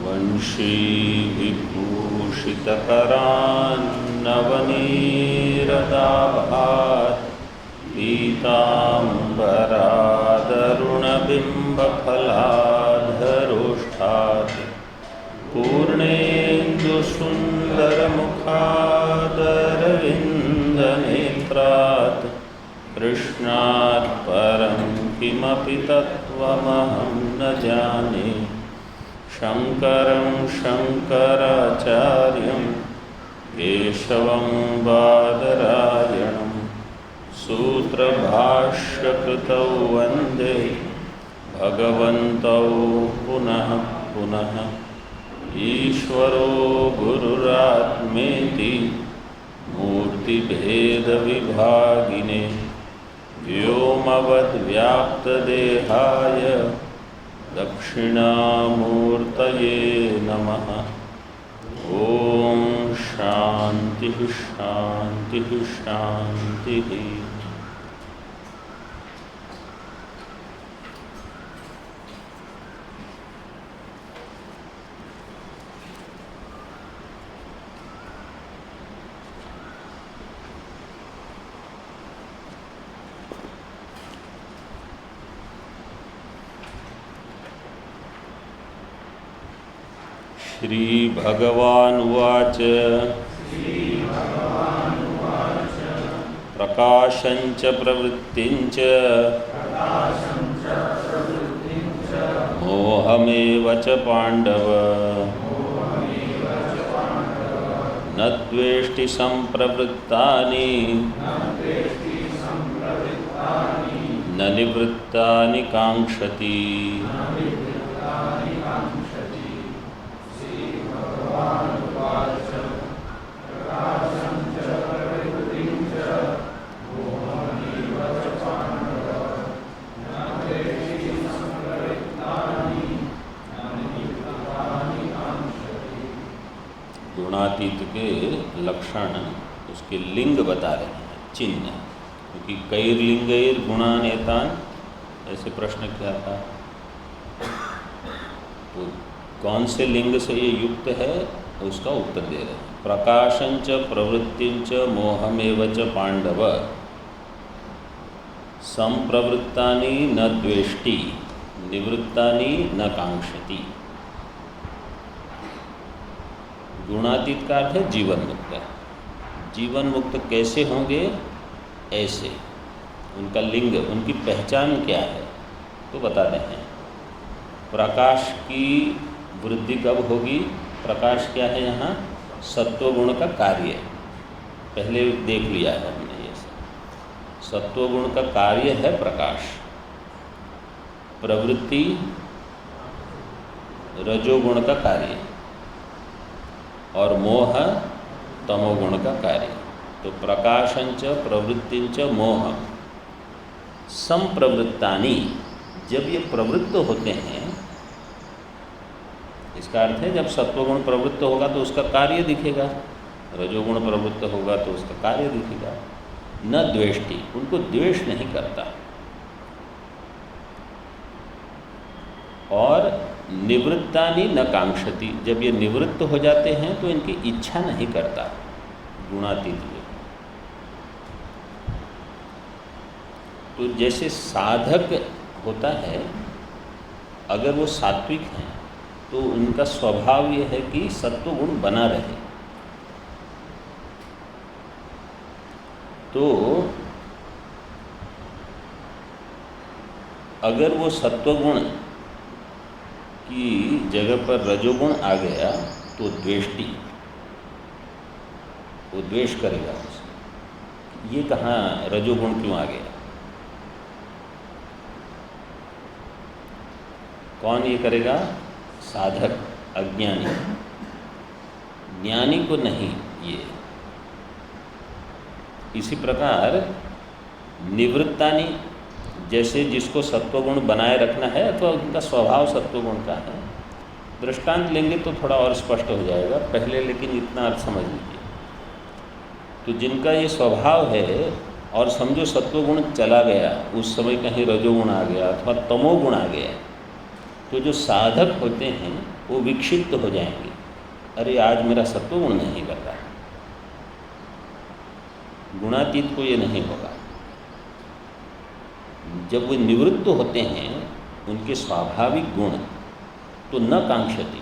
वंशीविभूषितकरान्नवनीरदाभात् पीताम्बरादरुणबिम्बफलाधरोष्ठात् पूर्णेन्दुसुन्दरमुखादरविन्दनेत्रात् कृष्णात् परं किमपि तत्त्वमहं न जाने। शङ्करं शङ्कराचार्यं केशवं बादरायणं सूत्रभाष्यकृतौ वन्दे भगवन्तौ पुनः पुनः। ईश्वरो गुरुरात्मेति मूर्तिभेदविभागिने व्योमवद्व्याप्तदेहाय दक्षिणामूर्तये नमः। ओम शांति शांति शांति। श्री भगवानुवाच प्रकाशञ्च प्रवृत्तिञ्च मोहमेव च पाण्डव न द्वेष्टि सम्प्रवृत्तानि न निवृत्तानि काङ्क्षति। गुणातीत के लक्षण उसके लिंग बता रहे हैं, चिन्ह, क्योंकि कैर्लिंगैर गुणानेतान ऐसे प्रश्न किया था। तो कौन से लिंग से ये युक्त है उसका उत्तर दे रहे हैं। प्रकाशंच प्रवृत्तिंच मोहमेव च पांडव संप्रवृत्तानि न द्वेष्टि निवृत्तानि न कांक्षति। गुणातीत का अर्थ है जीवन मुक्त। जीवन मुक्त कैसे होंगे? ऐसे। उनका लिंग, उनकी पहचान क्या है तो बताते हैं। प्रकाश की वृद्धि कब होगी? प्रकाश क्या है यहाँ? सत्वगुण का कार्य। पहले देख लिया है हमने ये। सत्वगुण का कार्य है प्रकाश। प्रवृत्ति रजोगुण का कार्य और मोह तमोगुण का कार्य। तो प्रकाशंच प्रवृत्तिंच मोह संप्रवृत्तानि, जब ये प्रवृत्त होते हैं, इसका अर्थ है जब सत्वगुण प्रवृत्त होगा तो उसका कार्य दिखेगा, रजोगुण प्रवृत्त होगा तो उसका कार्य दिखेगा। न द्वेष्टि, उनको द्वेष नहीं करता, और निवृत्तानि न कांक्षति, जब ये निवृत्त हो जाते हैं तो इनकी इच्छा नहीं करता। गुणातीत में तो जैसे साधक होता है, अगर वो सात्विक हैं तो उनका स्वभाव ये है कि सत्वगुण बना रहे। तो अगर वो सत्वगुण की जगह पर रजोगुण आ गया तो द्वेष्टि, वो द्वेष करेगा उसे, ये कहाँ रजोगुण क्यों आ गया। कौन ये करेगा? साधक, अज्ञानी। ज्ञानी को नहीं ये। इसी प्रकार निवृत्तानि, जैसे जिसको सत्वगुण बनाए रखना है अथवा उनका स्वभाव सत्वगुण का है, तो दृष्टांत लेंगे तो थोड़ा और स्पष्ट हो जाएगा, पहले लेकिन इतना अर्थ समझ लीजिए। तो जिनका ये स्वभाव है और समझो सत्वगुण चला गया, उस समय कहीं रजोगुण आ गया अथवा तमोगुण आ गया, तो जो साधक होते हैं वो विक्षिप्त हो जाएंगे। अरे आज मेरा सत्वगुण नहीं कर रहा। गुणातीत को ये नहीं होगा। जब वे निवृत्त होते हैं उनके स्वाभाविक गुण तो न कांक्षति।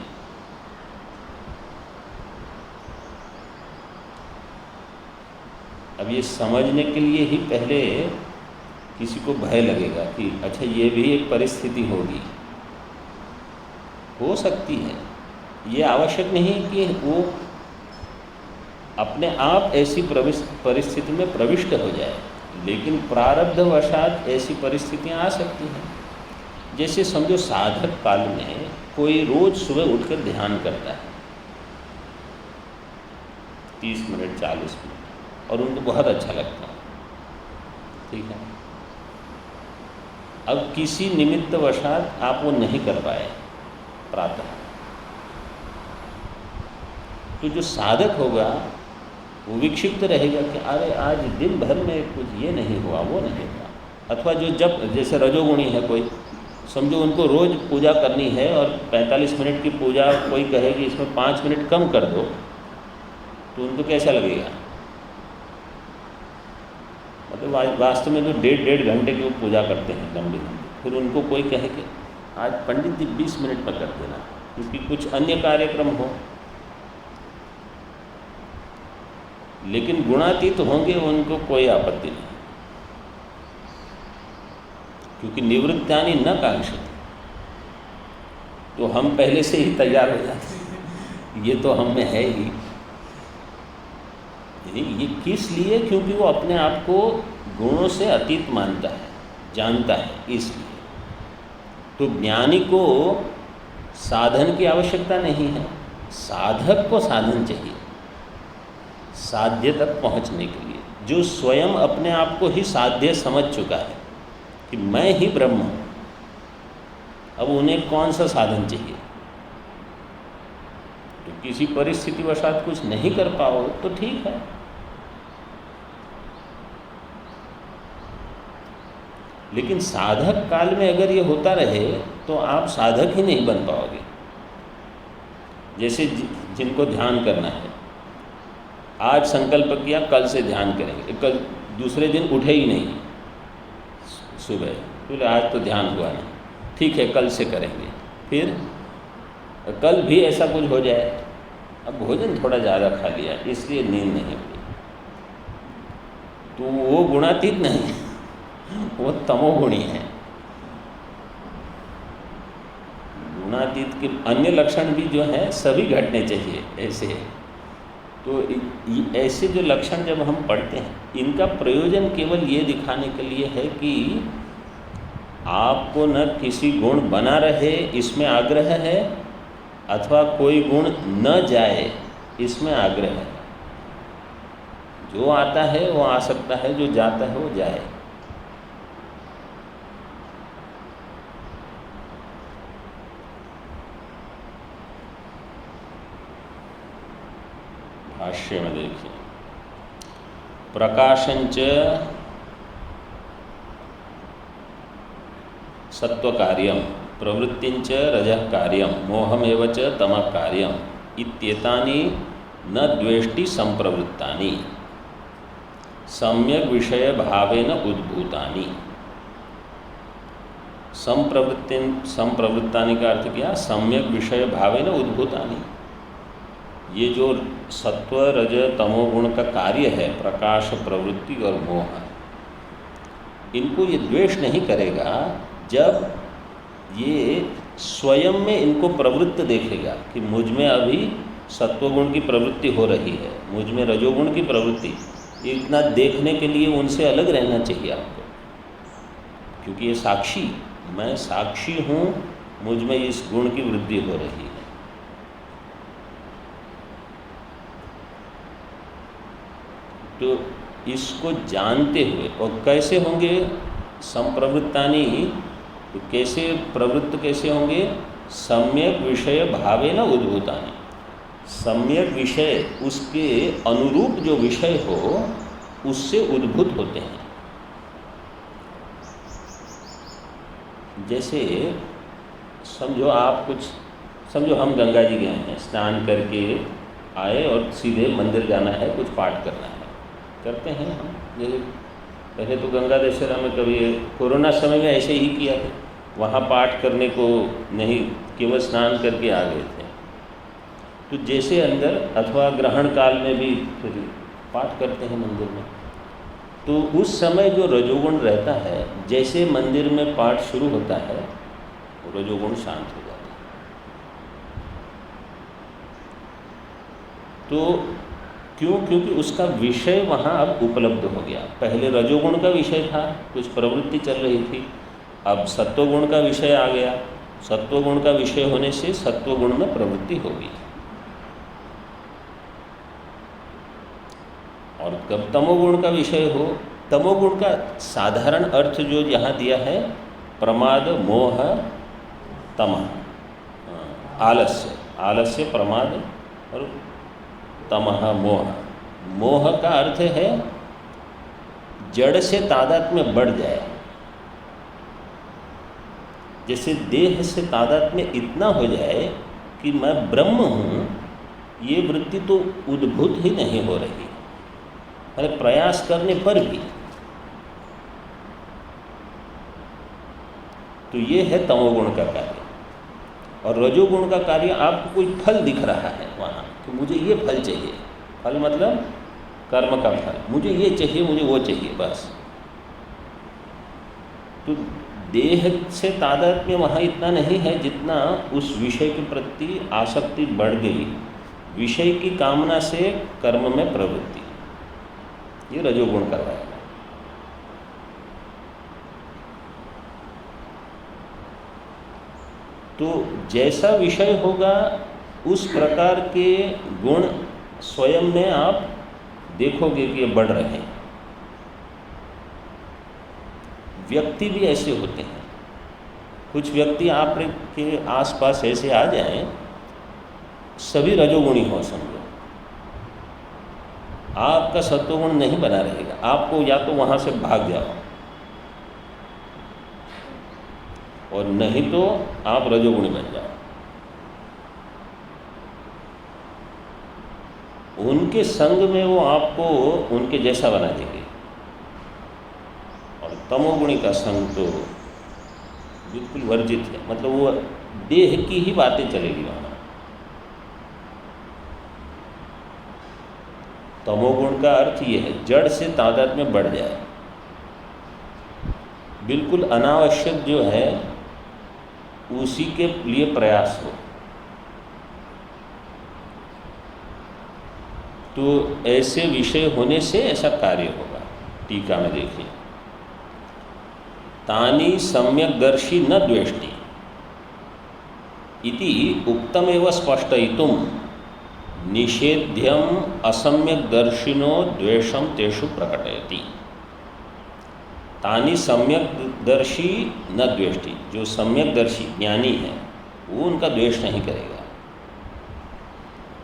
अब ये समझने के लिए ही पहले किसी को भय लगेगा कि अच्छा ये भी एक परिस्थिति होगी, हो सकती है। ये आवश्यक नहीं कि वो अपने आप ऐसी परिस्थिति में प्रविष्ट हो जाए, लेकिन प्रारब्धवशात ऐसी परिस्थितियां आ सकती हैं। जैसे समझो साधक काल में कोई रोज सुबह उठकर ध्यान करता है 30 मिनट 40 मिनट और उनको बहुत अच्छा लगता है, ठीक है। अब किसी निमित्तवशात आप वो नहीं कर पाए प्रातः, तो जो साधक होगा वो विक्षिप्त रहेगा कि अरे आज दिन भर में कुछ ये नहीं हुआ वो नहीं हुआ। अथवा जो जब जैसे रजोगुणी है कोई, समझो उनको रोज़ पूजा करनी है और 45 मिनट की पूजा कोई कहे कि इसमें 5 मिनट कम कर दो, तो उनको कैसा लगेगा? मतलब वास्तव में जो 1.5 घंटे की वो पूजा करते हैं लंबी लंबी, फिर उनको कोई कहे कि आज पंडित जी 20 मिनट में कर देना क्योंकि कुछ अन्य कार्यक्रम हो। लेकिन गुणातीत होंगे उनको कोई आपत्ति नहीं, क्योंकि निवृत्तानि न कांक्षति। तो हम पहले से ही तैयार हो जाते हैं, ये तो हम में है ही। ये किस लिए? क्योंकि वो अपने आप को गुणों से अतीत मानता है, जानता है, इसलिए। तो ज्ञानी को साधन की आवश्यकता नहीं है, साधक को साधन चाहिए साध्य तक पहुंचने के लिए, जो स्वयं अपने आप को ही साध्य समझ चुका है कि मैं ही ब्रह्म हूँ। अब उन्हें कौन सा साधन चाहिए? तो किसी परिस्थितिवशात कुछ नहीं कर पाओ तो ठीक है, लेकिन साधक काल में अगर ये होता रहे तो आप साधक ही नहीं बन पाओगे। जैसे जिनको ध्यान करना है, आज संकल्प किया कल से ध्यान करेंगे, कल दूसरे दिन उठे ही नहीं सुबह, बोले आज तो ध्यान हुआ नहीं, ठीक है कल से करेंगे। फिर कल भी ऐसा कुछ हो जाए, अब भोजन थोड़ा ज़्यादा खा लिया इसलिए नींद नहीं हुई, तो वो गुणातीत नहीं, वो तमोगुणी है। गुणातीत के अन्य लक्षण भी जो हैं सभी घटने चाहिए ऐसे। तो ऐसे जो लक्षण जब हम पढ़ते हैं, इनका प्रयोजन केवल ये दिखाने के लिए है कि आपको न किसी गुण बना रहे इसमें आग्रह है, अथवा कोई गुण न जाए इसमें आग्रह है। जो आता है वो आ सकता है, जो जाता है वो जाए। भाष्य में देखिए, प्रकाशंच सत्व कार्यम प्रवृत्तिंच रजः कार्यम मोहमेव च तमः कार्यम इत्येतानि न द्वेष्टि संप्रवृत्तानि सम्यक विषय भावेन उद्भूतानि। संप्रवृत्तानि का अर्थ क्या? सम्यक विषय भावेन उद्भूतानि। ये जो सत्व रज तमोगुण का कार्य है, प्रकाश प्रवृत्ति और मोह, इनको ये द्वेष नहीं करेगा जब ये स्वयं में इनको प्रवृत्त देखेगा कि मुझ में अभी सत्वगुण की प्रवृत्ति हो रही है, मुझ में रजोगुण की प्रवृत्ति। इतना देखने के लिए उनसे अलग रहना चाहिए आपको, क्योंकि ये साक्षी, मैं साक्षी हूँ, मुझ में इस गुण की वृद्धि हो रही है। तो इसको जानते हुए, और कैसे होंगे संप्रवृत्तानि, तो कैसे प्रवृत्त कैसे होंगे? सम्यक विषय भावेन उद्भूतानि, सम्यक विषय उसके अनुरूप जो विषय हो उससे उद्भूत होते हैं। जैसे समझो आप कुछ, समझो हम गंगा जी गए हैं, स्नान करके आए और सीधे मंदिर जाना है, कुछ पाठ करना है, करते हैं हम। जैसे पहले तो गंगा दशहरा में कभी कोरोना समय में ऐसे ही किया था, वहाँ पाठ करने को नहीं, केवल स्नान करके आ गए थे। तो जैसे अंदर अथवा ग्रहण काल में भी फिर पाठ करते हैं मंदिर में, तो उस समय जो रजोगुण रहता है, जैसे मंदिर में पाठ शुरू होता है वो रजोगुण शांत हो जाता है। तो क्यों? क्योंकि उसका विषय वहाँ अब उपलब्ध हो गया। पहले रजोगुण का विषय था, कुछ प्रवृत्ति चल रही थी, अब सत्वगुण का विषय आ गया। सत्वगुण का विषय होने से सत्वगुण में प्रवृत्ति होगी। और कब तमोगुण का विषय हो, तमोगुण का साधारण अर्थ जो यहाँ दिया है, प्रमाद, मोह, तमः, आलस्य, आलस्य, प्रमाद और तमः, मोह। मोह का अर्थ है जड़ से तादात्म्य बढ़ जाए। जैसे देह से तादात्म्य इतना हो जाए कि मैं ब्रह्म हूँ, ये वृत्ति तो उद्भूत ही नहीं हो रही, अरे प्रयास करने पर भी। तो ये है तमोगुण का कार्य। और रजोगुण का कार्य, आपको कोई फल दिख रहा है वहाँ कि मुझे ये फल चाहिए, फल मतलब कर्म का फल, मुझे ये चाहिए, मुझे वो चाहिए, बस। तो देह से तादात्म्य वहाँ इतना नहीं है जितना उस विषय के प्रति आसक्ति बढ़ गई, विषय की कामना से कर्म में प्रवृत्ति, ये रजोगुण करवाएगा। तो जैसा विषय होगा उस प्रकार के गुण स्वयं में आप देखोगे कि ये बढ़ रहे हैं। व्यक्ति भी ऐसे होते हैं, कुछ व्यक्ति आपके आसपास ऐसे आ जाएं, सभी रजोगुणी हो समझो, आपका सत्वगुण नहीं बना रहेगा, आपको या तो वहाँ से भाग जाओ और नहीं तो आप रजोगुणी बन जाओ। उनके संग में वो आपको उनके जैसा बना देंगे। और तमोगुणी का संग तो बिल्कुल वर्जित है, मतलब वो देह की ही बातें चलेगी वहाँ। तमोगुण का अर्थ ये है जड़ से तादाद में बढ़ जाए, बिल्कुल अनावश्यक जो है उसी के लिए प्रयास हो। तो ऐसे विषय होने से ऐसा कार्य होगा। टीका में देखिए, तानि सम्यक्दर्शी न द्वेष्टि इति उक्तमेव स्पष्टयितुं निषेध्यम असम्यक्दर्शिनो द्वेषम तेषु प्रकटयति। तानि सम्यक्दर्शी न द्वेष्टि, जो सम्यक्दर्शी ज्ञानी है वो उनका द्वेष नहीं करेगा,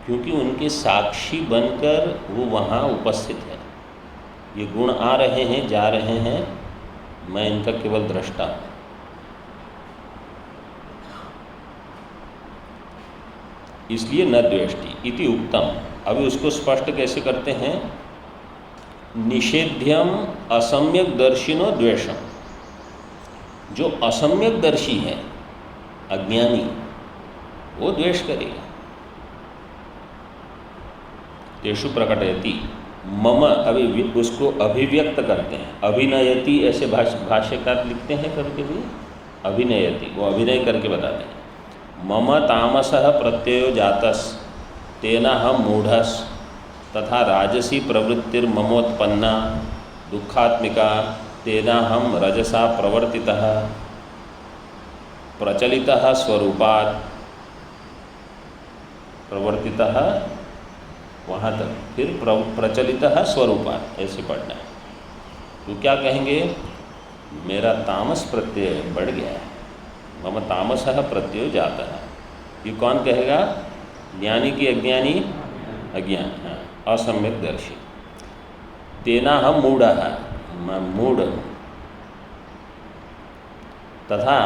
क्योंकि उनके साक्षी बनकर वो वहाँ उपस्थित है। ये गुण आ रहे हैं, जा रहे हैं, मैं इनका केवल दृष्टा हूँ। इसलिए न द्वेष्टि इति उक्तम। अभी उसको स्पष्ट कैसे करते हैं, निषेध्यम असम्यक दर्शिनो द्वेषम। जो असम्यक दर्शी है, अज्ञानी, वो द्वेष करेगा। तेषु प्रकटयति, मम, अभी उसको अभिव्यक्त करते हैं। अभिनयति ऐसे भाष्यकार लिखते हैं कभी कभी, अभिनयति, वो अभिनय करके बताते हैं। मम तामसः प्रत्ययो जातस् तेना हम मूढ़स तथा राजसी प्रवृत्तिर्ममोत्पन्ना दुखात्मिका तेना हम रजसा प्रवर्तितः प्रचलितः स्वरूपात् प्रवर्तितः, वहाँ तक फिर प्रचलितः स्वरूपात् ऐसे पढ़ना है। तो क्या कहेंगे, मेरा तामस प्रत्यय बढ़ गया है, मम तामसः प्रत्ययो जातः। ये कौन कहेगा? ज्ञानी की अज्ञानी? अज्ञान, हाँ, असम्यक दर्शी। तेना हम मूढ़ः, मैं मूढ़ हूँ। तथा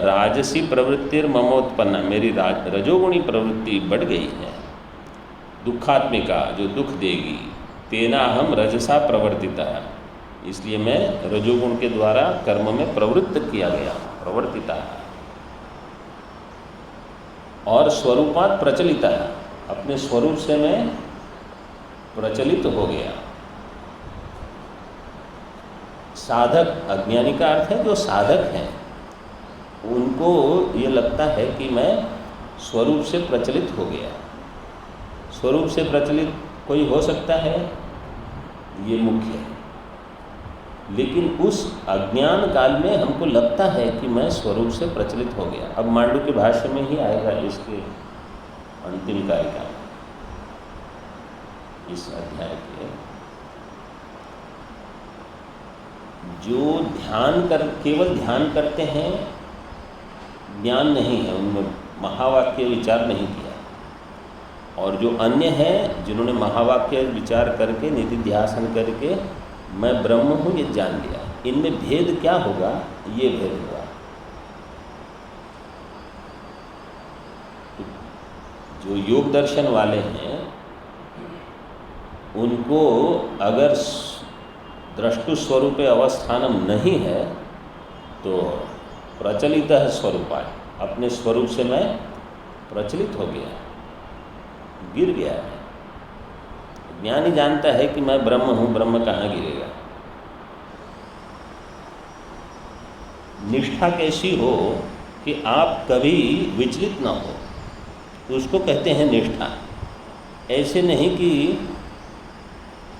राजसी प्रवृत्तिर ममोत्पन्ना, मेरी रजोगुणी प्रवृत्ति बढ़ गई है, दुखात्मिका, जो दुख देगी। तेना हम रजसा प्रवर्तिता, इसलिए मैं रजोगुण के द्वारा कर्म में प्रवृत्त किया गया, प्रवर्तिता। और स्वरूपात प्रचलिता, अपने स्वरूप से मैं प्रचलित हो गया। साधक, अज्ञानी का अर्थ है जो साधक हैं, उनको ये लगता है कि मैं स्वरूप से प्रचलित हो गया। स्वरूप से प्रचलित कोई हो सकता है, ये मुख्य है। लेकिन उस अज्ञान काल में हमको लगता है कि मैं स्वरूप से प्रचलित हो गया। अब मांडू के भाष्य में ही आएगा इसके अंतिम कारिका में, इस अध्याय के। जो केवल ध्यान करते हैं, ज्ञान नहीं है उनमें, महावाक्य विचार नहीं किया। और जो अन्य हैं जिन्होंने महावाक्य विचार करके, निधिध्यासन करके मैं ब्रह्म हूँ ये जान लिया, इनमें भेद क्या होगा? ये भेद होगा। जो योग दर्शन वाले हैं उनको अगर द्रष्टु स्वरूपे अवस्थानम नहीं है तो प्रचलित है स्वरूपाय, अपने स्वरूप से मैं प्रचलित हो गया, गिर गया है। ज्ञानी जानता है कि मैं ब्रह्म हूँ, ब्रह्म कहाँ गिरेगा। निष्ठा कैसी हो कि आप कभी विचलित ना हो, उसको कहते हैं निष्ठा। ऐसे नहीं कि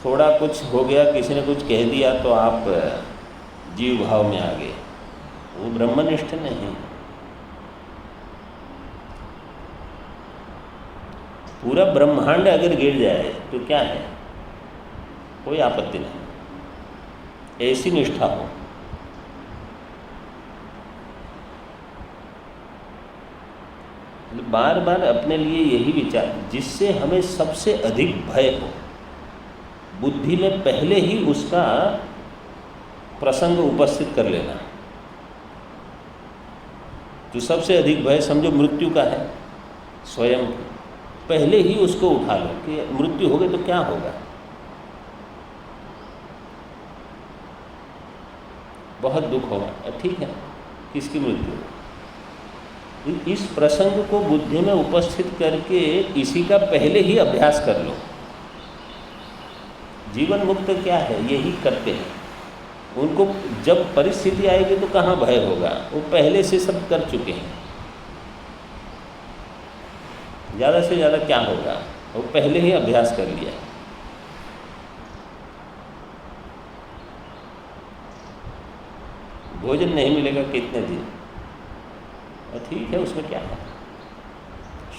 थोड़ा कुछ हो गया, किसी ने कुछ कह दिया तो आप जीव भाव में आ गए, वो ब्रह्मनिष्ठ नहीं। पूरा ब्रह्मांड अगर गिर जाए तो क्या है, कोई आपत्ति नहीं, ऐसी निष्ठा हो। बार बार अपने लिए यही विचार, जिससे हमें सबसे अधिक भय हो, बुद्धि में पहले ही उसका प्रसंग उपस्थित कर लेना। जो सबसे अधिक भय समझो मृत्यु का है, स्वयं पहले ही उसको उठा लो कि मृत्यु हो गई तो क्या होगा, बहुत दुख होगा। ठीक है, किसकी मृत्यु? इस प्रसंग को बुद्धि में उपस्थित करके इसी का पहले ही अभ्यास कर लो। जीवन मुक्त क्या है, यही करते हैं। उनको जब परिस्थिति आएगी तो कहाँ भय होगा, वो पहले से सब कर चुके हैं। ज़्यादा से ज़्यादा क्या होगा, वो पहले ही अभ्यास कर लिया है। भोजन नहीं मिलेगा कितने दिन, ठीक है, उसमें क्या है,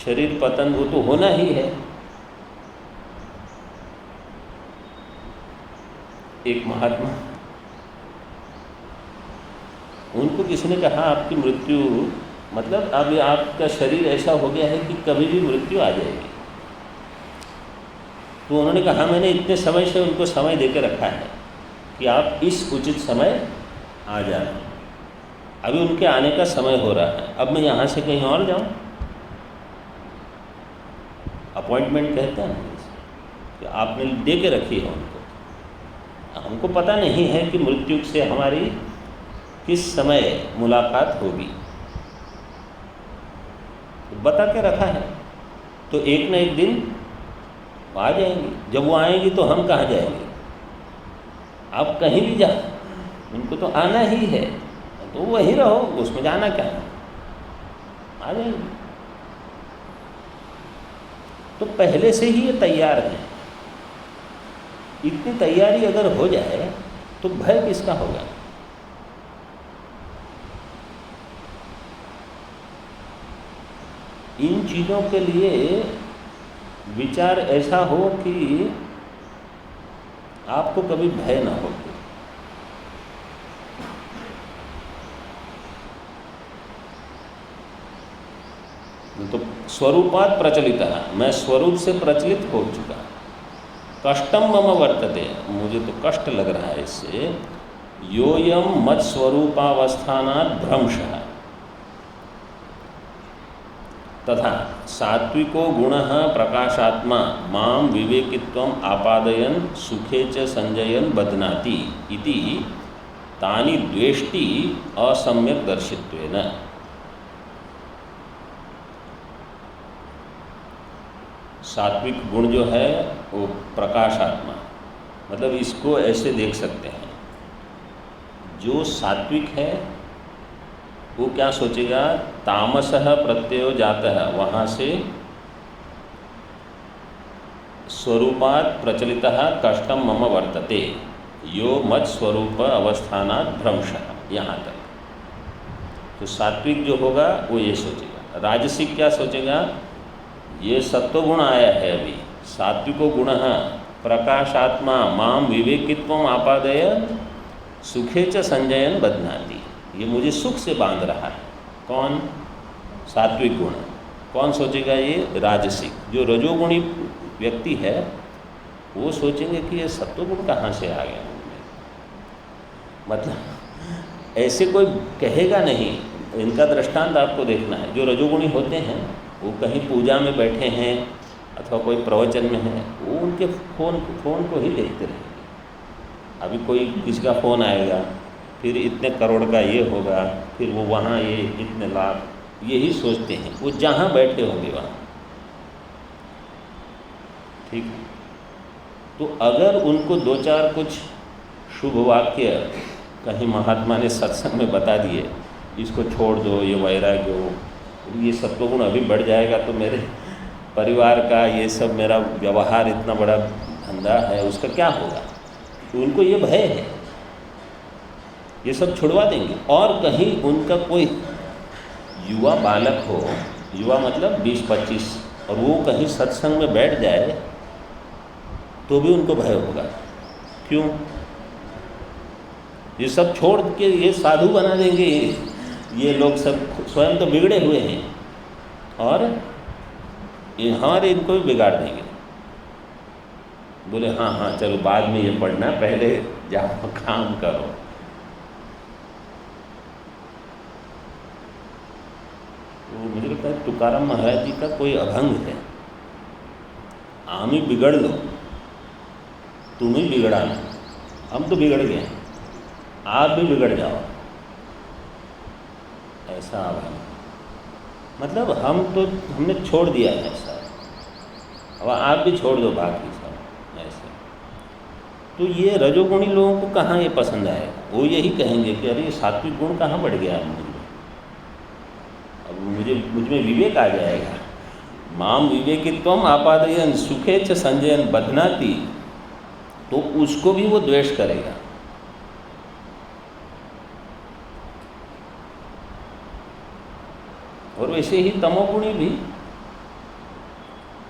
शरीर पतन वो तो होना ही है। एक महात्मा, उनको किसी ने कहा आपकी मृत्यु, मतलब अब आपका शरीर ऐसा हो गया है कि कभी भी मृत्यु आ जाएगी। तो उन्होंने कहा मैंने इतने समय से उनको समय देकर रखा है कि आप इस उचित समय आ जाना। अभी उनके आने का समय हो रहा है, अब मैं यहाँ से कहीं और जाऊँ? अपॉइंटमेंट कहते हैं कि आपने दे के रखी है उनको। हमको पता नहीं है कि मृत्यु से हमारी किस समय मुलाकात होगी, तो बता के रखा है, तो एक न एक दिन आ जाएंगी। जब वो आएंगी तो हम कहाँ जाएंगे? आप कहीं भी जाओ, उनको तो आना ही है, तो वहीं रहो, उसमें जाना क्या है, आ जाएंगे। तो पहले से ही ये तैयार है। इतनी तैयारी अगर हो जाए तो भय किसका होगा? इन चीज़ों के लिए विचार ऐसा हो कि आपको कभी भय ना हो। तो स्वरूपात प्रचलित, मैं स्वरूप से प्रचलित हो चुका, कष्टम मम वर्तते, मुझे तो कष्ट लग रहा है इससे, योयम मत स्वरूपावस्थानात् भ्रंशः, तथा सात्विको गुणः प्रकाशात्मा माम विवेकित्वम आपादयन सुखे च संजयन बध्नाति इति तानि द्वेष्टि असम्यक दर्शित्वेन। सात्विक गुण जो है वो प्रकाशात्मा, मतलब इसको ऐसे देख सकते हैं, जो सात्विक है वो क्या सोचेगा, तामसः प्रत्ययो जातः, वहाँ से स्वरूपात् प्रचलितः कष्टम मम वर्तते, यो मत स्वरूप अवस्थानात् भ्रंशः, यहाँ तक। तो सात्विक जो होगा वो ये सोचेगा। राजसिक क्या सोचेगा, ये सत्वगुण आया है अभी, सात्विको गुणः प्रकाशात्मा माम विवेकित्वम आपादयन सुखे च संजयन बध्नाति, ये मुझे सुख से बांध रहा है। कौन? सात्विक गुण। कौन सोचेगा ये? राजसिक। जो रजोगुणी व्यक्ति है वो सोचेंगे कि ये सत्वगुण कहाँ से आ गया मुझमें, मतलब ऐसे कोई कहेगा नहीं। इनका दृष्टांत आपको देखना है। जो रजोगुणी होते हैं वो कहीं पूजा में बैठे हैं अथवा कोई प्रवचन में है, वो उनके फ़ोन को ही देखते रहेंगे। अभी कोई किसी का फ़ोन आएगा, फिर इतने करोड़ का ये होगा, फिर वो वहाँ ये इतने लाख, यही सोचते हैं वो जहाँ बैठे होंगे वहाँ। ठीक। तो अगर उनको दो चार कुछ शुभ वाक्य कहीं महात्मा ने सत्संग में बता दिए, इसको छोड़ दो, ये वैराग्य हो, ये सत्वगुण अभी बढ़ जाएगा तो मेरे परिवार का ये सब, मेरा व्यवहार इतना बड़ा धंधा है, उसका क्या होगा, तो उनको ये भय है, ये सब छुड़वा देंगे। और कहीं उनका कोई युवा बालक हो, युवा मतलब 20-25, और वो कहीं सत्संग में बैठ जाए तो भी उनको भय होगा। क्यों? ये सब छोड़ के ये साधु बना देंगे, ये लोग सब स्वयं तो बिगड़े हुए हैं और ये हमारे इनको भी बिगाड़ देंगे। बोले हाँ हाँ चलो बाद में ये पढ़ना, पहले जाओ काम करो। तो मुझे लगता है तुकाराम महाराज जी का कोई अभंग है, आम ही बिगड़ लो, तुम ही बिगड़ाना, हम तो बिगड़ गए, आप भी बिगड़ जाओ, ऐसा अभंग। मतलब हमने छोड़ दिया है सब, अब आप भी छोड़ दो बाकी सब, ऐसे। तो ये रजोगुणी लोगों को कहाँ ये पसंद आएगा? वो यही कहेंगे कि अरे सात्विक गुण कहाँ बढ़ गया मुझ में, अब मुझ में विवेक आ जाएगा। माम विवेकित्वम आपादयन सुखे च संजयन बध्नाति, तो उसको भी वो द्वेष करेगा। और वैसे ही तमोगुणी भी,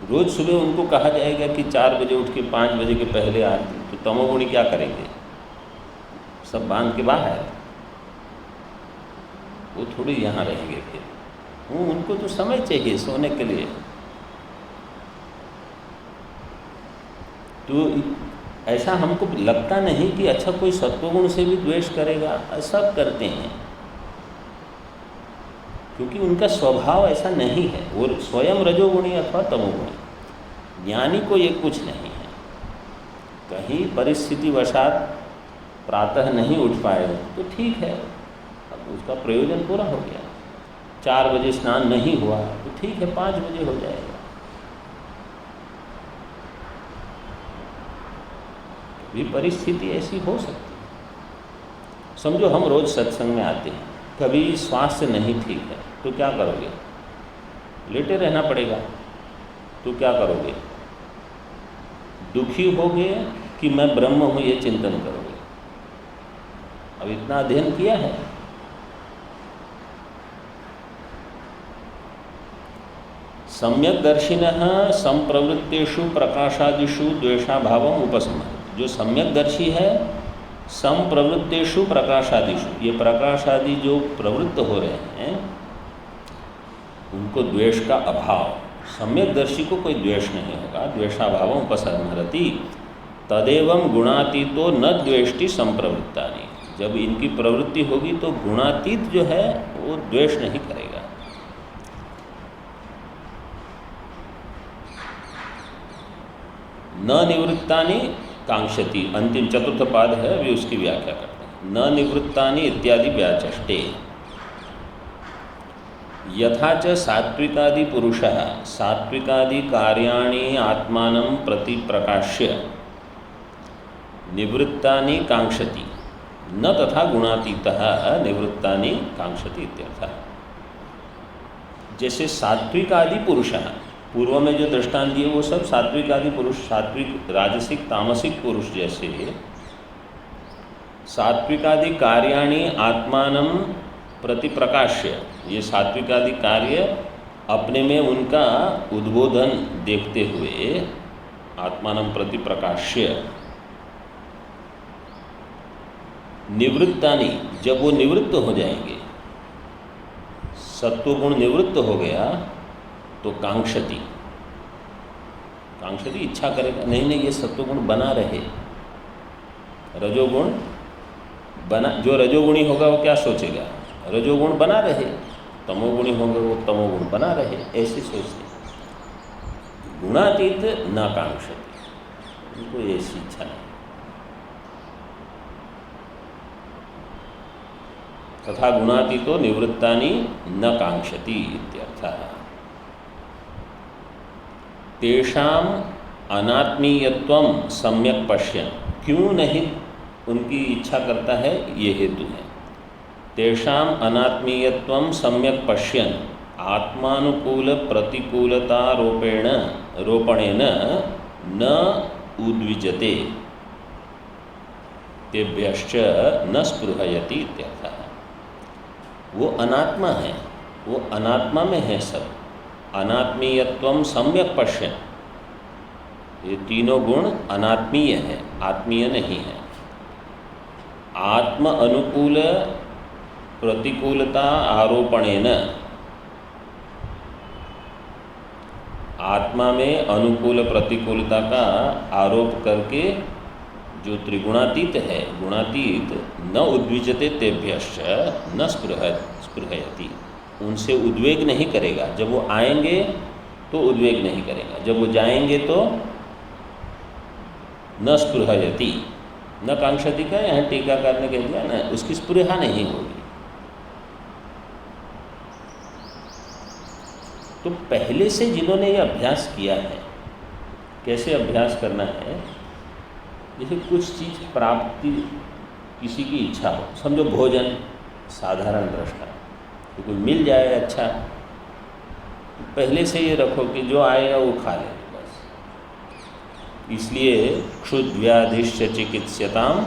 रोज सुबह उनको कहा जाएगा कि 4 बजे उठ के 5 बजे के पहले आरती, तो तमोगुणी क्या करेंगे? सब बांध के बाहर, वो थोड़ी यहाँ रहेंगे। फिर उनको तो समय चाहिए सोने के लिए। तो ऐसा हमको लगता नहीं कि अच्छा कोई सत्वगुण से भी द्वेष करेगा, सब करते हैं क्योंकि उनका स्वभाव ऐसा नहीं है। वो स्वयं रजोगुणी अथवा तमोगुणी। ज्ञानी को ये कुछ नहीं है, कहीं परिस्थिति वशात प्रातः नहीं उठ पाए तो ठीक है, अब उसका प्रयोजन पूरा हो गया। 4 बजे स्नान नहीं हुआ तो ठीक है, 5 बजे हो जाएगा। ये परिस्थिति ऐसी हो सकती है। समझो हम रोज़ सत्संग में आते हैं, कभी स्वास्थ्य नहीं ठीक है तो क्या करोगे? लेटे रहना पड़ेगा। तो क्या करोगे? दुखी होगे कि मैं ब्रह्म हूँ ये चिंतन करोगे? अब इतना अध्ययन किया है। सम्यक दर्शिनः संप्रवृत्तेषु प्रकाशादिषु द्वेषाभावम उपसंहरति। जो सम्यक दर्शी है, संप्रवृत्तेषु प्रकाशादिषु, ये प्रकाशादि जो प्रवृत्त हो रहे हैं उनको द्वेष का अभाव, सम्यकदर्शी को कोई द्वेष नहीं होगा। द्वेषाभावम उपसंहरति तदेवं गुणातीतो न द्वेष्टि संप्रवृत्तानि। जब इनकी प्रवृत्ति होगी तो गुणातीत जो है वो द्वेष नहीं करेगा। न निवृत्तानि कांक्षति, अंतिम चतुर्थ पाद है, अभी उसकी व्याख्या करते हैं। न निवृत्तानि इत्यादि व्याचष्टे यथा च सात्विकादि पुरुषः सात्विकादि कार्याणि आत्मानं प्रति प्रकाश्य निवृत्तानि कांक्षति न तथा गुणातीतः निवृत्तानि कांक्षति इत्यर्थः। जैसे सात्विक आदि पुरुष, पूर्व में जो दृष्टांत दिए वो सब सात्विक आदि पुरुष, सात्विक राजसिक तामसिक पुरुष जैसे सात्विक आदि कार्याणि आत्मानं प्रति प्रकाश्य, ये सात्विक आदि कार्य अपने में उनका उद्बोधन देखते हुए आत्मानं प्रति प्रकाश्य निवृत्तानि, जब वो निवृत्त हो जाएंगे, सत्वगुण निवृत्त हो गया तो कांक्षति, कांक्षति इच्छा करेगा, नहीं नहीं ये सत्वगुण बना रहे। रजोगुण बना, जो रजोगुणी होगा वो क्या सोचेगा, रजोगुण बना रहे, तमोगुणी होंगे वो तमोगुण बना रहे, ऐसे सोचते। गुणातीत न कांक्षति, उनको ऐसी इच्छा नहीं। तथा गुणातीतो निवृत्तानि न कांक्षति इत्यर्थः। तेषाम अनात्मीयत्वं सम्यक पश्यन्, क्यों नहीं उनकी इच्छा करता है ये हेतु है। तेषाम अनात्मीयत्वं सम्यक पश्यन् आत्मानुकूल प्रतिकूलतारोपेण रोपणेन न उद्विजते तेभ्यश्च न स्पृहयति इत्यर्थः। वो अनात्मा है, वो अनात्मा में है सब। अनात्मीयत्वं सम्यक पश्यन्, ये तीनों गुण अनात्मीय है, आत्मीय नहीं है। आत्म अनुकूल प्रतिकूलता आरोपणेन, आत्मा में अनुकूल प्रतिकूलता का आरोप करके जो त्रिगुणातीत है, गुणातीत न उद्विजते तेभ्यश्च न स्पृहयति, उनसे उद्वेग नहीं करेगा। जब वो आएंगे तो उद्वेग नहीं करेगा, जब वो जाएंगे तो न स्पृहयति, न कांक्षति का यहाँ टीकाकार ने कह दिया ना, उसकी स्पृहा नहीं होगी। तो पहले से जिन्होंने ये अभ्यास किया है, कैसे अभ्यास करना है, जैसे कुछ चीज़ प्राप्ति किसी की इच्छा हो, समझो भोजन, साधारण दृष्टा, तो कोई मिल जाए अच्छा, पहले से ये रखो कि जो आएगा वो खा ले बस। इसलिए क्षुद्व्याधिश्च चिकित्स्यताम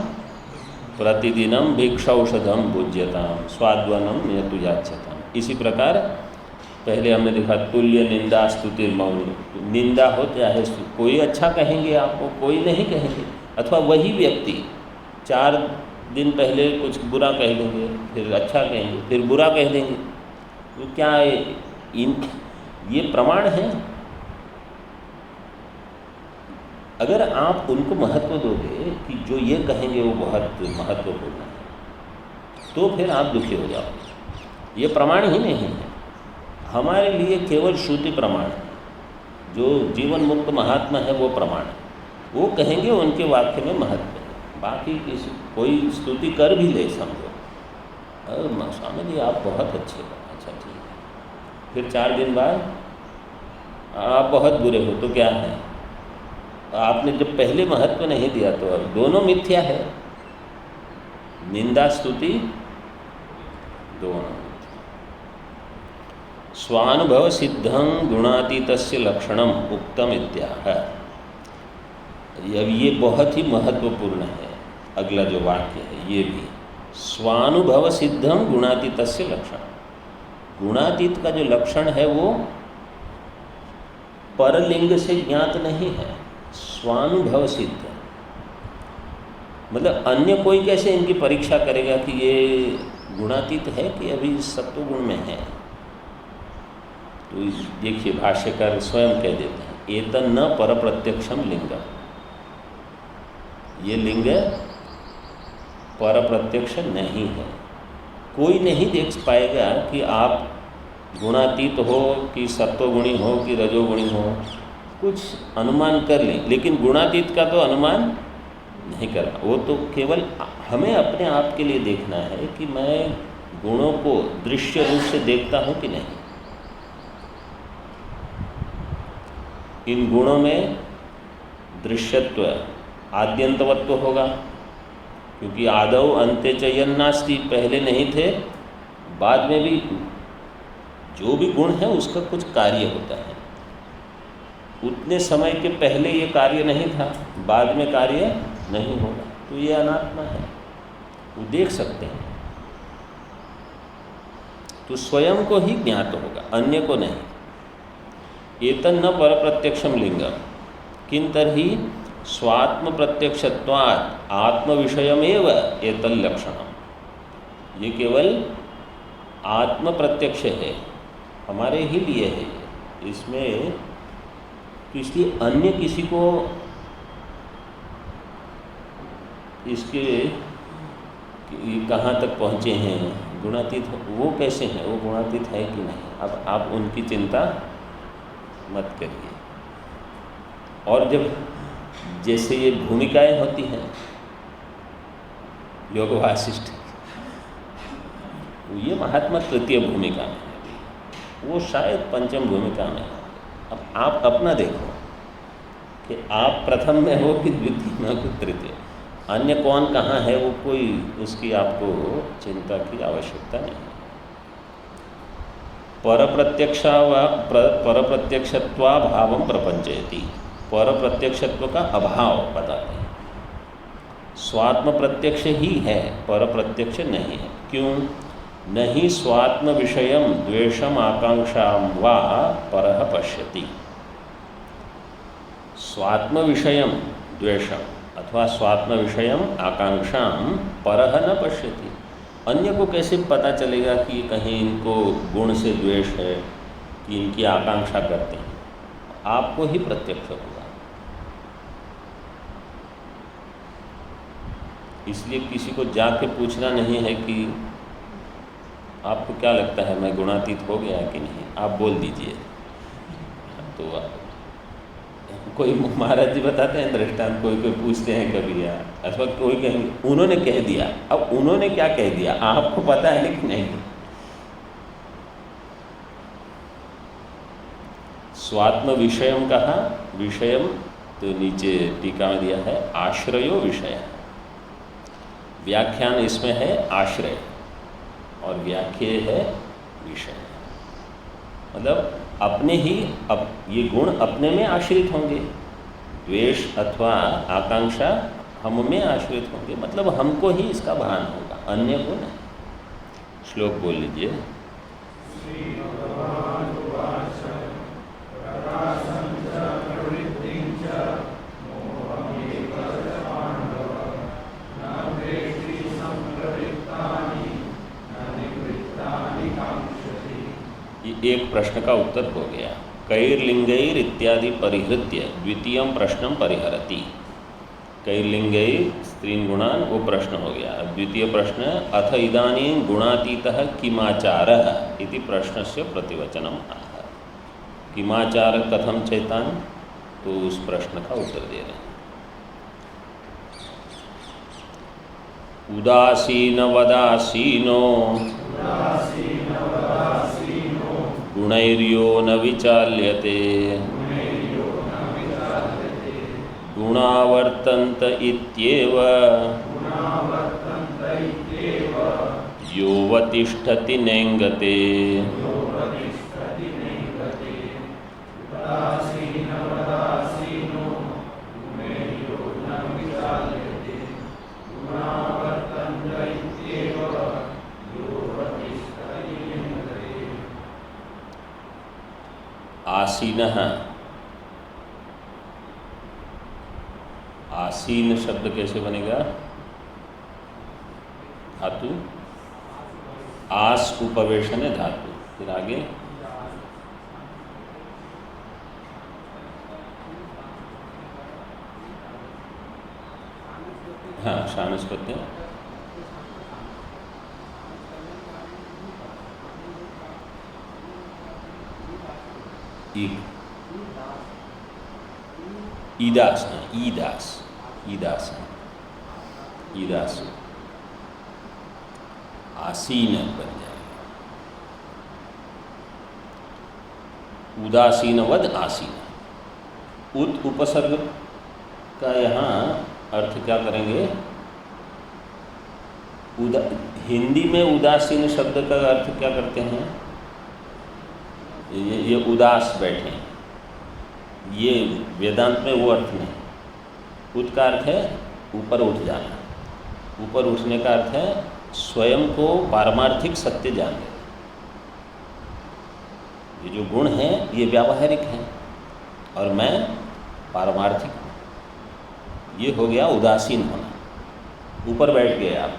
प्रतिदिनम भिक्षौषधम भुज्यताम स्वाद्वनम नियतुजाच्यताम। इसी प्रकार पहले हमने देखा तुल्य निंदा स्तुतिर्मौनी, निंदा हो चाहे कोई अच्छा कहेंगे आपको, कोई नहीं कहेंगे, अथवा वही व्यक्ति 4 दिन पहले कुछ बुरा कह देंगे, फिर अच्छा कहेंगे, फिर बुरा कह देंगे, तो क्या ये प्रमाण है? अगर आप उनको महत्व दोगे कि जो ये कहेंगे वो बहुत महत्वपूर्ण है, तो फिर आप दुखी हो जाओगे। ये प्रमाण ही नहीं है, हमारे लिए केवल श्रुति प्रमाण है। जो जीवन मुक्त महात्मा है वो प्रमाण है, वो कहेंगे, उनके वाक्य में महत्व है। बाकी किसी कोई स्तुति कर भी ले, समझो अरे स्वामी जी आप बहुत अच्छे हो, अच्छा ठीक है, फिर 4 दिन बाद आप बहुत बुरे हो, तो क्या है? आपने जब पहले महत्व नहीं दिया तो अब दोनों मिथ्या है, निंदा स्तुति दोनों। स्वानुभव सिद्धं गुणातीतस्य लक्षणम उक्तम इत्याह। ये बहुत ही महत्वपूर्ण है, अगला जो वाक्य है ये भी, स्वानुभव सिद्धं गुणातीतस्य लक्षण। गुणातीत का जो लक्षण है वो परलिंग से ज्ञात नहीं है, स्वानुभव सिद्ध। मतलब अन्य कोई कैसे इनकी परीक्षा करेगा कि ये गुणातीत है कि अभी सत्वगुण में है? तो देखिए भाष्यकार स्वयं कह देते हैं, एतन न परप्रत्यक्षम लिंगम, ये लिंग परप्रत्यक्ष नहीं है। कोई नहीं देख पाएगा कि आप गुणातीत हो कि सत्वगुणी हो कि रजोगुणी हो, कुछ अनुमान कर लें, लेकिन गुणातीत का तो अनुमान नहीं करना। वो तो केवल हमें अपने आप के लिए देखना है कि मैं गुणों को दृश्य रूप से देखता हूँ कि नहीं। इन गुणों में दृश्यत्व आद्यंतवत्व होगा, क्योंकि आदौ अंत्य च यन्नास्ति, पहले नहीं थे बाद में भी जो भी गुण है उसका कुछ कार्य होता है। उतने समय के पहले ये कार्य नहीं था, बाद में कार्य नहीं होगा, तो ये अनात्मा है, वो देख सकते हैं। तो स्वयं को ही ज्ञात होगा, अन्य को नहीं। एतन न परप्रत्यक्षम लिंगम किं तर्हि स्वात्म प्रत्यक्षत्वात् आत्म विषयमेव एतल लक्षणम। ये केवल आत्म प्रत्यक्ष है, हमारे ही लिए है ये। इसमें तो इसलिए अन्य किसी को इसके कहाँ तक पहुँचे हैं, गुणातीत वो कैसे हैं, वो गुणातीत है कि नहीं, अब आप उनकी चिंता मत करिए। और जब जैसे ये भूमिकाएं होती हैं योग वासिष्ठ, ये महात्मा तृतीय भूमिका में है, वो शायद पंचम भूमिका में है। अब आप अपना देखो कि आप प्रथम में हो कि द्वितीय में हो कि तृतीय। अन्य कौन कहाँ है वो कोई उसकी आपको चिंता की आवश्यकता नहीं है। परप्रत्यक्षत्वा भावम प्रपंचयति, परप्रत्यक्षत्व का अभाव बताते हैं। स्वात्म प्रत्यक्ष ही है, परप्रत्यक्ष नहीं है। क्यों? नहीं स्वात्म विषयम द्वेषम आकांक्षाम वा परः पश्यति। स्वात्म विषयम द्वेषम अथवा स्वात्म विषयम आकांक्षाम परः न पश्यति। अन्य को कैसे पता चलेगा कि कहीं इनको गुण से द्वेष है कि इनकी आकांक्षा करते हैं? आपको ही प्रत्यक्ष होगा। इसलिए किसी को जाके पूछना नहीं है कि आपको क्या लगता है मैं गुणातीत हो गया कि नहीं, आप बोल दीजिए। तो कोई महाराज जी बताते हैं दृष्टांत, कोई पूछते हैं कभी यार, अथवा कोई कहेंगे उन्होंने कह दिया। अब उन्होंने क्या कह दिया आपको पता है कि नहीं? स्वात्म विषयम कहा, विषयम तो नीचे टीका में दिया है आश्रयो विषय। व्याख्यान इसमें है आश्रय और व्याख्या है विषय। मतलब अपने ही अब ये गुण अपने में आश्रित होंगे, द्वेष अथवा आकांक्षा हम में आश्रित होंगे, मतलब हमको ही इसका भान होगा, अन्य को नहीं। श्लोक बोल लीजिए। एक प्रश्न का उत्तर हो गया। कैर्लिंगैर इत्यादि परिहृत्य द्वितीयम प्रश्नम परिहरति। कैर्लिंगैर स्त्रीन गुणान, वो प्रश्न हो गया। द्वितीय प्रश्न अथ इदानीं गुणातीतः किमाचारः इति प्रश्नस्य प्रतिवचनम आह। किमाचार कथम चैतान, तो उस प्रश्न का उत्तर दे रहे हैं। उदासीन वदासीनो गुणैर्यो न विचाल्यते गुणावर्तन्त इत्येव योऽवतिष्ठति नेङ्गते। आसीनः, आसीन शब्द कैसे बनेगा? धातु आस उपवेशन है धातु, फिर आगे हाँ, शानुस्पत्य ईदास, ईदास, ईदास, ईदास आसीन बन जाएगा। उदासीनवद आसीन। उत उपसर्ग का यहाँ अर्थ क्या करेंगे? हिंदी में उदासीन शब्द का अर्थ क्या करते हैं? ये उदास बैठे, ये वेदांत में वो अर्थ नहीं। उत का अर्थ है ऊपर उठ जाना। ऊपर उठने का अर्थ है स्वयं को पारमार्थिक सत्य जान लेना। ये जो गुण हैं ये व्यावहारिक हैं और मैं पारमार्थिक हूँ। ये हो गया उदासीन होना। ऊपर बैठ गए आप,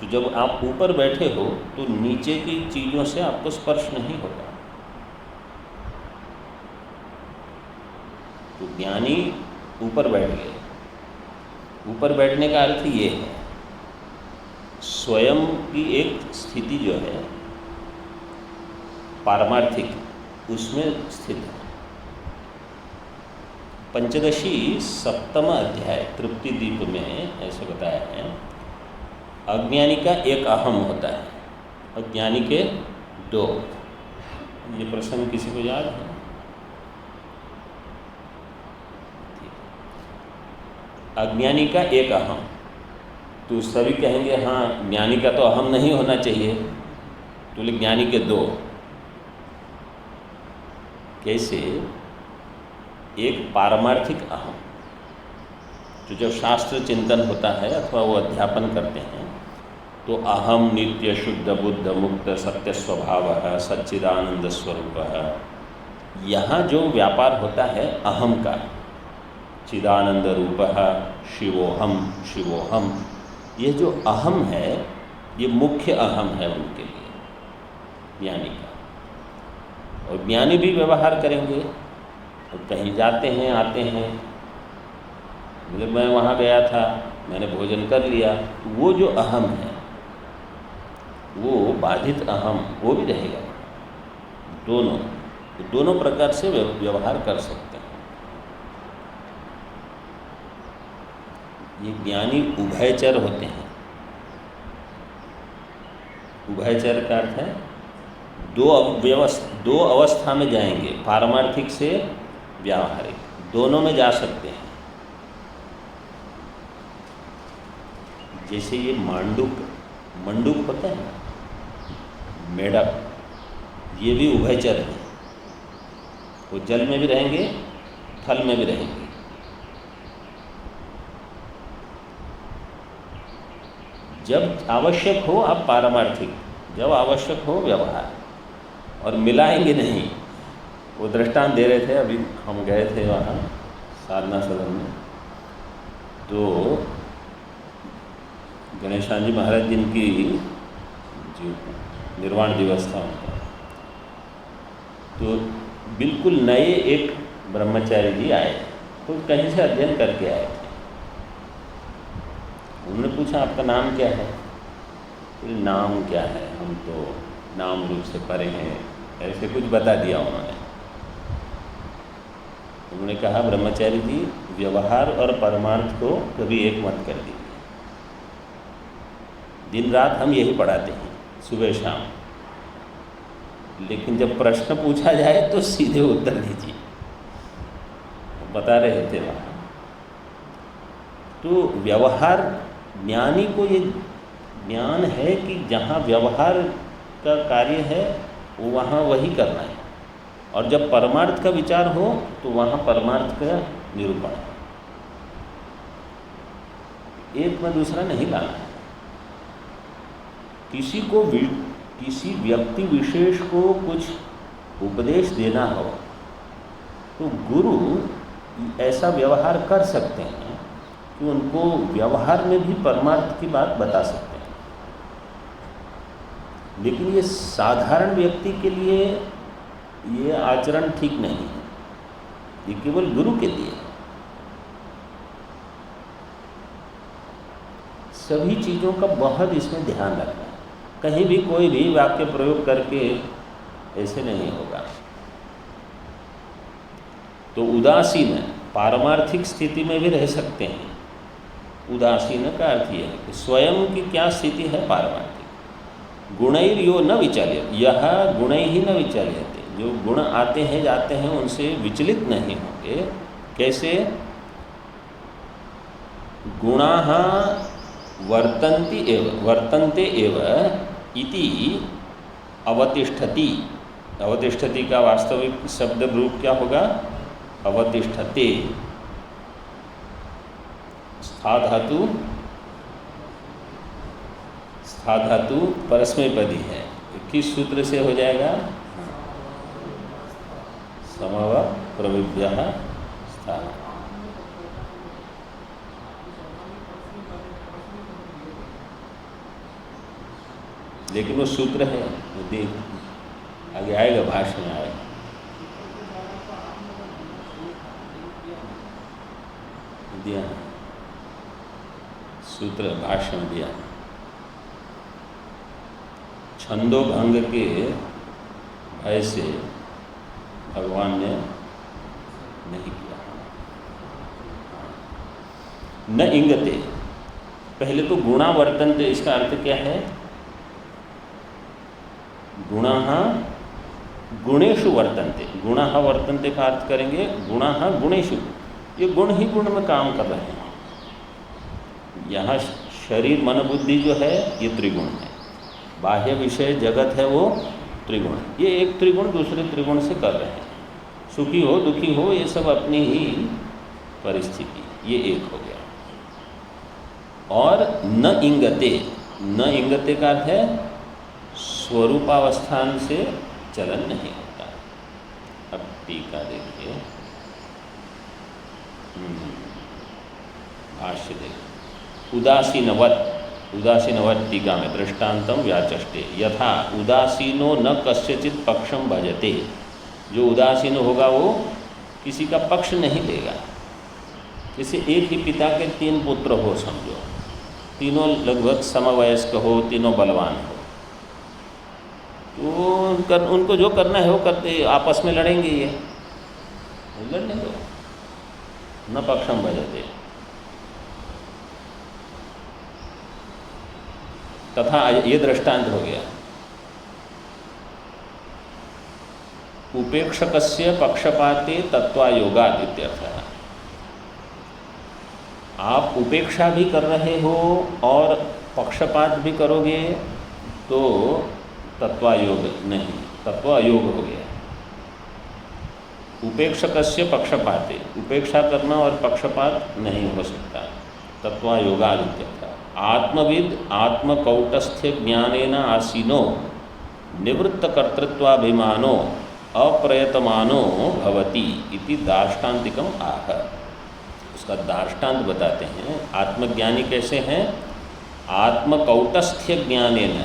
तो जब आप ऊपर बैठे हो तो नीचे की चीज़ों से आपको स्पर्श नहीं होगा। तो ज्ञानी ऊपर बैठ गए। ऊपर बैठने का अर्थ ये है स्वयं की एक स्थिति जो है पारमार्थिक, उसमें स्थित है। पंचदशी सप्तम अध्याय तृप्ति दीप में ऐसे बताया है, अज्ञानी का एक अहम होता है, अज्ञानी के दो। ये प्रसंग किसी को याद है? अज्ञानी का एक अहम, तो सभी कहेंगे हाँ ज्ञानी का तो अहम नहीं होना चाहिए, तो ज्ञानी के दो। कैसे? एक पारमार्थिक अहम, तो जब शास्त्र चिंतन होता है अथवा वो अध्यापन करते हैं तो अहम नित्य शुद्ध बुद्ध मुक्त सत्य स्वभाव है सच्चिदानंद स्वरूप है। यहाँ जो व्यापार होता है अहम का, चिदानंद रूप है शिवोहम शिवोहम, ये जो अहम है ये मुख्य अहम है उनके लिए, ज्ञानी का। और ज्ञानी भी व्यवहार करेंगे, और कहीं जाते हैं आते हैं, मतलब मैं वहाँ गया था, मैंने भोजन कर लिया, तो वो जो अहम है वो बाधित अहम वो भी रहेगा। दोनों प्रकार से व्यवहार कर सकते हैं। ये ज्ञानी उभयचर होते हैं। उभयचर का अर्थ है दो अवस्था में जाएंगे, पारमार्थिक से व्यावहारिक, दोनों में जा सकते हैं। जैसे ये मंडूक होता है ना, मेढक, ये भी उभयचर है। वो जल में भी रहेंगे, थल में भी रहेंगे। जब आवश्यक हो आप पारमार्थिक, जब आवश्यक हो व्यवहार, और मिलाएंगे नहीं। वो दृष्टांत दे रहे थे, अभी हम गए थे वहाँ साधना सदन में, तो गणेशान जी महाराज जिनकी जो निर्वाण दिवस था उनका, तो बिल्कुल नए एक ब्रह्मचारी जी आए, तो कहीं से अध्ययन करके आए थे। उन्होंने पूछा आपका नाम क्या है? तो नाम क्या है, हम तो नाम रूप से परे हैं, ऐसे कुछ बता दिया उन्होंने। उन्होंने कहा ब्रह्मचारी जी व्यवहार और परमार्थ को कभी एक मत कर दीजिए। दिन रात हम यही पढ़ाते हैं, सुबह शाम, लेकिन जब प्रश्न पूछा जाए तो सीधे उत्तर दीजिए। बता रहे थे वहाँ, तो व्यवहार, ज्ञानी को ये ज्ञान है कि जहाँ व्यवहार का कार्य है वो वहाँ वही करना है, और जब परमार्थ का विचार हो तो वहाँ परमार्थ का निरूपण है। एक में दूसरा नहीं लाना है। किसी व्यक्ति विशेष को कुछ उपदेश देना हो तो गुरु ऐसा व्यवहार कर सकते हैं कि उनको व्यवहार में भी परमार्थ की बात बता सकते हैं। लेकिन ये साधारण व्यक्ति के लिए ये आचरण ठीक नहीं है, ये केवल गुरु के लिए है। सभी चीज़ों का बहुत इसमें ध्यान रखना है। कहीं भी कोई भी वाक्य प्रयोग करके ऐसे नहीं होगा। तो उदासीन पारमार्थिक स्थिति में भी रह सकते हैं। उदासीन का अर्थ यह है कि स्वयं की क्या स्थिति है पारमार्थिक। गुणैर यो न विचाल्य, यह गुण ही न विचाल्यते, जो गुण आते हैं जाते हैं उनसे विचलित नहीं होंगे। कैसे? गुणाः वर्तन्ते एव इति अवतिष्ठति। अवतिष्ठति का वास्तविक शब्द रूप क्या होगा? अवतिष्ठते। स्था धातु परस्मैपदी है। किस सूत्र से हो जाएगा? समव प्रविभ्यः स्था। लेकिन वो सूत्र है, वो देख आगे आएगा, भाष्य में आएगा। दिया सूत्र भाष्य में दिया। छंदो भंग के भय से भगवान ने नहीं किया। न इंगते, पहले तो गुणा वर्तन्ते, इसका अर्थ क्या है? गुणाः गुणेषु वर्तन्ते। गुणाः वर्तन्ते का अर्थ करेंगे गुणाः गुणेषु, ये गुण ही गुण में काम कर रहे हैं। यहाँ शरीर मन बुद्धि जो है ये त्रिगुण है, बाह्य विषय जगत है वो त्रिगुण। ये एक त्रिगुण दूसरे त्रिगुण से कर रहे हैं। सुखी हो दुखी हो ये सब अपनी ही परिस्थिति, ये एक हो गया। और न इंगते, न इंगते का अर्थ है स्वरूपावस्थान से चलन नहीं होता। अब टीका देखिए, भाष्य देखिए। उदासीनवत टीका में दृष्टांतम व्याचष्टे यथा उदासीनो न कस्यचित पक्षम भजते। जो उदासीन होगा वो किसी का पक्ष नहीं लेगा। जैसे एक ही पिता के 3 पुत्र हो समझो, तीनों लगभग समवयस्क हो, तीनों बलवान हो, तो उनको जो करना है वो करते, आपस में लड़ेंगे। ये लड़ने दो, न पक्षम भजते। तथा ये दृष्टांत हो गया। उपेक्षकस्य पक्षपाते तत्वायोगाद इत्यर्थः। आप उपेक्षा भी कर रहे हो और पक्षपात भी करोगे तो तत्वायोग नहीं, तत्वायोग हो गया। उपेक्षकस्य पक्षपाते, उपेक्षा करना और पक्षपात नहीं हो सकता, तत्वायोगाद इत्यर्थः। आत्मविद आत्मकौटस्थ्य ज्ञानेन आसीनो निवृत्त कर्तृत्वाभिमानो अप्रयतमानो भवति इति दार्ष्टान्तिकम आह। उसका दार्ष्टान्त बताते हैं। आत्मज्ञानी कैसे हैं? आत्मकौटस्थ्य ज्ञानेन,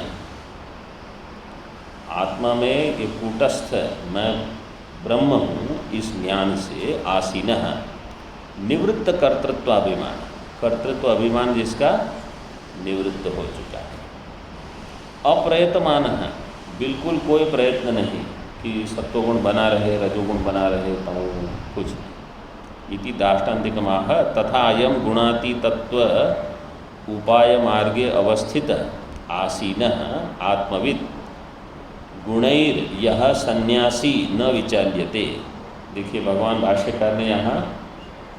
आत्मा में ये कूटस्थ मैं ब्रह्म हूँ, इस ज्ञान से आसीनः निवृत्त कर्तृत्वाभिमान, कर्तृत्व अभिमान जिसका निवृत्त हो चुका है। अप्रयतमान है, बिल्कुल कोई प्रयत्न नहीं कि सत्वगुण बना रहे, रजोगुण बना रहे, तमोगुण कुछ नहीं। इति दाष्टान्तिकमाह। तथा अयम गुणातीतत्व उपाय मार्गे अवस्थित आसीनः आत्मविद गुणैर यह सन्यासी न विचाल्यते। देखिए भगवान भाष्यकार ने यहाँ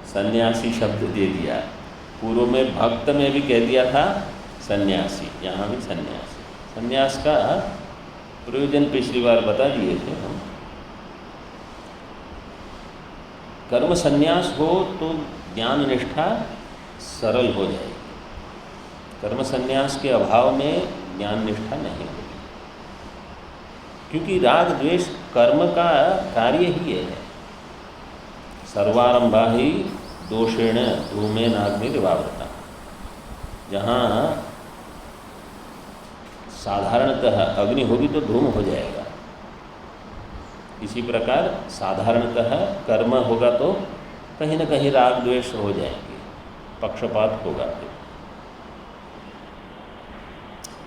सन्यासी शब्द दे दिया। पूर्व में भक्त में भी कह दिया था सन्यासी, यहाँ भी सन्यासी। सन्यास का प्रयोजन पिछली बार बता दिए थे हम। कर्म सन्यास हो तो ज्ञान निष्ठा सरल हो जाएगी। कर्म सन्यास के अभाव में ज्ञान निष्ठा नहीं होगी, क्योंकि राग द्वेष कर्म का कार्य ही है। सर्वारंभा ही दोषेण धूमेन अग्निरिवावृता। जहाँ साधारणतः अग्नि होगी तो धूम हो जाएगा, इसी प्रकार साधारणतः कर्म होगा तो कहीं न कहीं राग द्वेष हो जाएंगे, पक्षपात होगा।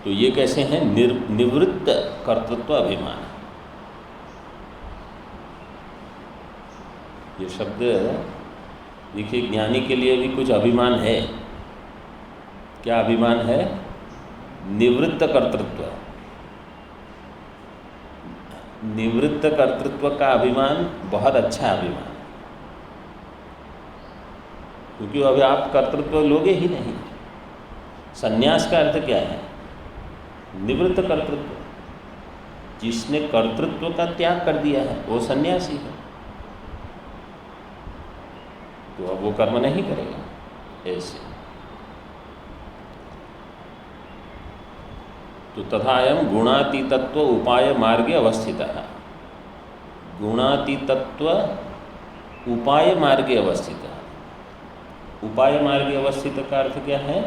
तो ये कैसे हैं? निवृत्त कर्तृत्व अभिमान। ये शब्द देखिए, ज्ञानी के लिए भी कुछ अभिमान है। क्या अभिमान है? निवृत्त कर्तृत्व। निवृत्त कर्तृत्व का अभिमान बहुत अच्छा अभिमान, क्योंकि अभी आप कर्तृत्व लोगे ही नहीं। संन्यास का अर्थ क्या है? निवृत्त कर्तृत्व। जिसने कर्तृत्व का त्याग कर दिया है वो सन्यासी है, तो अब वो कर्म नहीं करेगा। ऐसे तो तथायम गुणातीतत्व उपाय मार्गे अवस्थितः। गुणातीतत्व उपाय मार्गे अवस्थितः। उपाय मार्गे अवस्थित का अर्थ क्या है?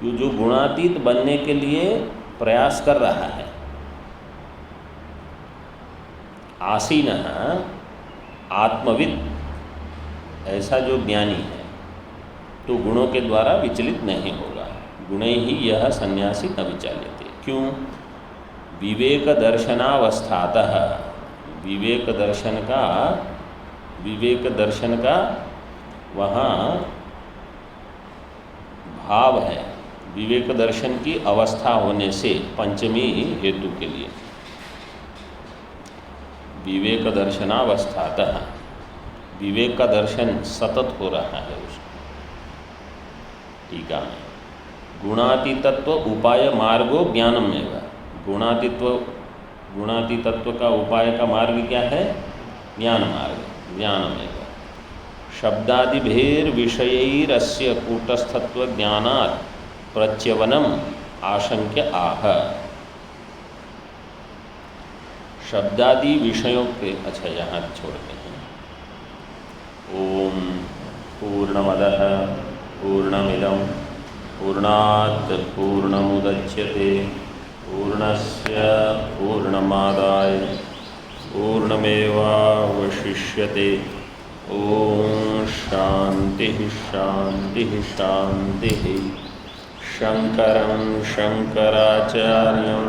ये जो गुणातीत बनने के लिए प्रयास कर रहा है, आसीनः आत्मविद, ऐसा जो ज्ञानी है तो गुणों के द्वारा विचलित नहीं होगा। गुणै ही यह सन्यासी न विचाल्यते। क्यों? विवेक दर्शनावस्थातः। विवेक दर्शन का वहाँ भाव है। विवेक दर्शन की अवस्था होने से, पंचमी हेतु के लिए, विवेक दर्शनावस्थातः, विवेक का दर्शन सतत हो रहा है उसको। टीका में गुणातीतत्व उपाय मार्गो ज्ञानमेव। गुणातीतत्व का उपाय का मार्ग क्या है? ज्ञान मार्ग। ज्ञानमेव शब्दादिभेर विषयैरस्य कूटस्थत्व ज्ञानात् प्रच्यवनम आशंक्य आह। शब्दादि विषयों के, अच्छा यहाँ छोड़ते हैं। ओम पूर्णमदः पूर्णमिदं पूर्णात् पूर्णमुदच्यते पूर्णस्य पूर्णमादाय पूर्णमेवावशिष्यते। ओम शांति शांति शांति। शंकरं शंकराचार्यं